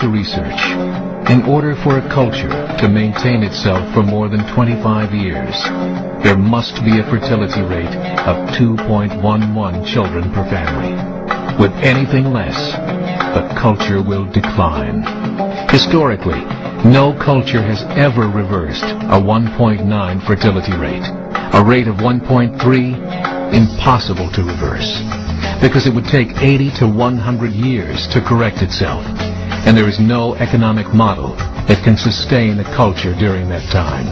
to research. In order for a culture to maintain itself for more than 25 years, there must be a fertility rate of 2.11 children per family. With anything less, the culture will decline. Historically, no culture has ever reversed a 1.9 fertility rate. A rate of 1.3, impossible to reverse, because it would take 80 to 100 years to correct itself, and there is no economic model that can sustain a culture during that time.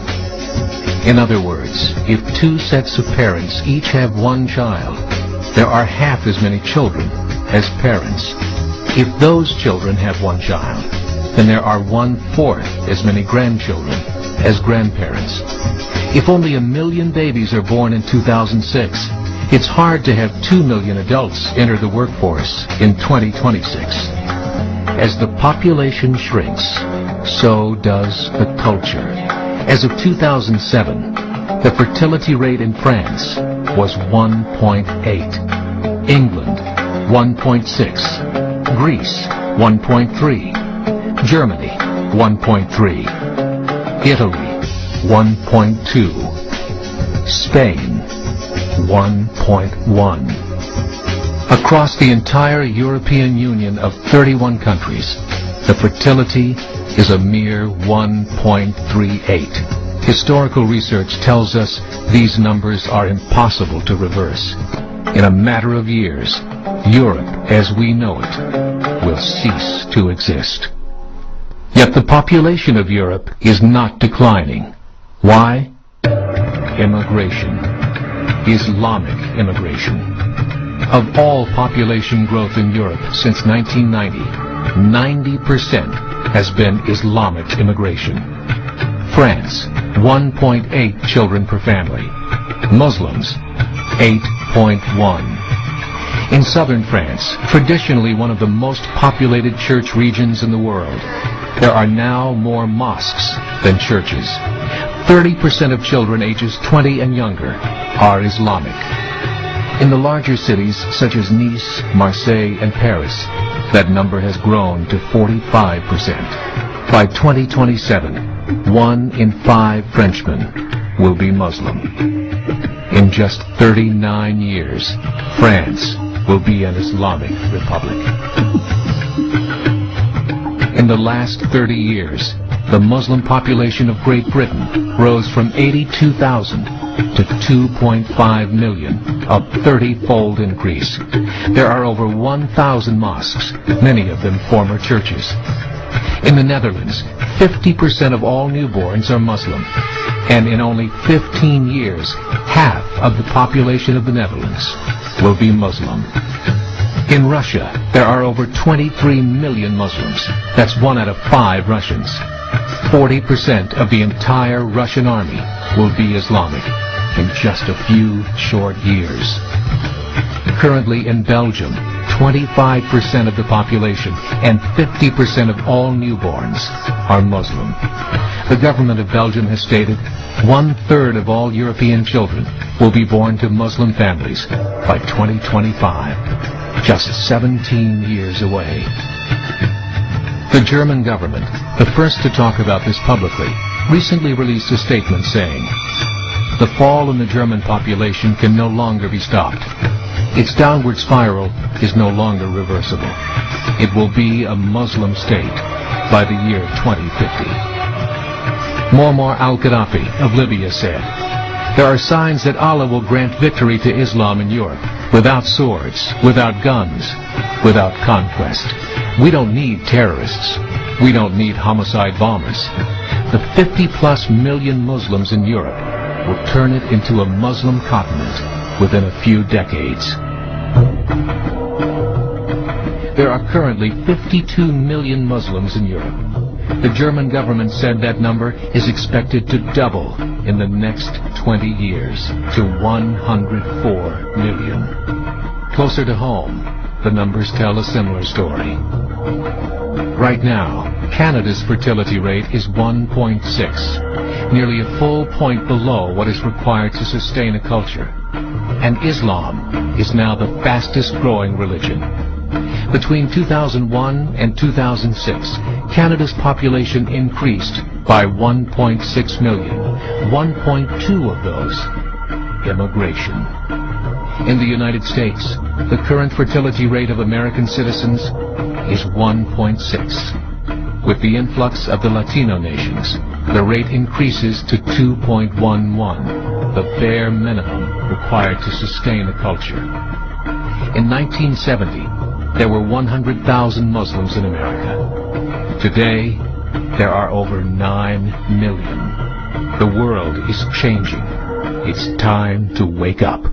In other words, if two sets of parents each have one child, there are half as many children as parents. If those children have one child, then there are 1/4 as many grandchildren as grandparents. If only 1 million babies are born in 2006, it's hard to have 2 million adults enter the workforce in 2026. As the population shrinks, so does the culture. As of 2007, the fertility rate in France was 1.8, England 1.6, Greece 1.3, Germany 1.3, Italy 1.2, Spain 1.1. Across the entire European Union of 31 countries, the fertility is a mere 1.38. Historical research tells us these numbers are impossible to reverse. In a matter of years, Europe, as we know it, will cease to exist. Yet the population of Europe is not declining. Why? Immigration. Islamic immigration. Of all population growth in Europe since 1990, 90% has been Islamic immigration. France, 1.8 children per family. Muslims, 8.1. In southern France, traditionally one of the most populated church regions in the world, there are now more mosques than churches. 30% of children ages 20 and younger are Islamic. In the larger cities such as Nice, Marseille, and Paris, that number has grown to 45%. By 2027, 1 in 5 Frenchmen will be Muslim. In just 39 years, France will be an Islamic republic. In the last 30 years, the Muslim population of Great Britain rose from 82,000 to 2.5 million, a 30-fold increase. There are over 1,000 mosques, many of them former churches. In the Netherlands, 50% of all newborns are Muslim, and in only 15 years, half of the population of the Netherlands will be Muslim. In Russia, there are over 23 million Muslims. That's 1 out of 5 Russians. 40% of the entire Russian army will be Islamic in just a few short years. Currently in Belgium, 25% of the population and 50% of all newborns are Muslim. The government of Belgium has stated 1/3 of all European children will be born to Muslim families by 2025, just 17 years away. The German government, the first to talk about this publicly, recently released a statement saying, "The fall in the German population can no longer be stopped. Its downward spiral is no longer reversible. It will be a Muslim state by the year 2050. Muammar al-Gaddafi of Libya said, "There are signs that Allah will grant victory to Islam in Europe, without swords, without guns, without conquest. We don't need terrorists. We don't need homicide bombers. The 50+ million Muslims in Europe will turn it into a Muslim continent within a few decades." There are currently 52 million Muslims in Europe. The German government said that number is expected to double in the next 20 years to 104 million. Closer to home, the numbers tell a similar story. Right now, Canada's fertility rate is 1.6, nearly a full point below what is required to sustain a culture. And Islam is now the fastest growing religion. Between 2001 and 2006, Canada's population increased by 1.6 million, 1.2 of those immigration. In the United States, the current fertility rate of American citizens is 1.6. With the influx of the Latino nations, the rate increases to 2.11, the bare minimum required to sustain a culture. In 1970, there were 100,000 Muslims in America. Today, there are over 9 million. The world is changing. It's time to wake up.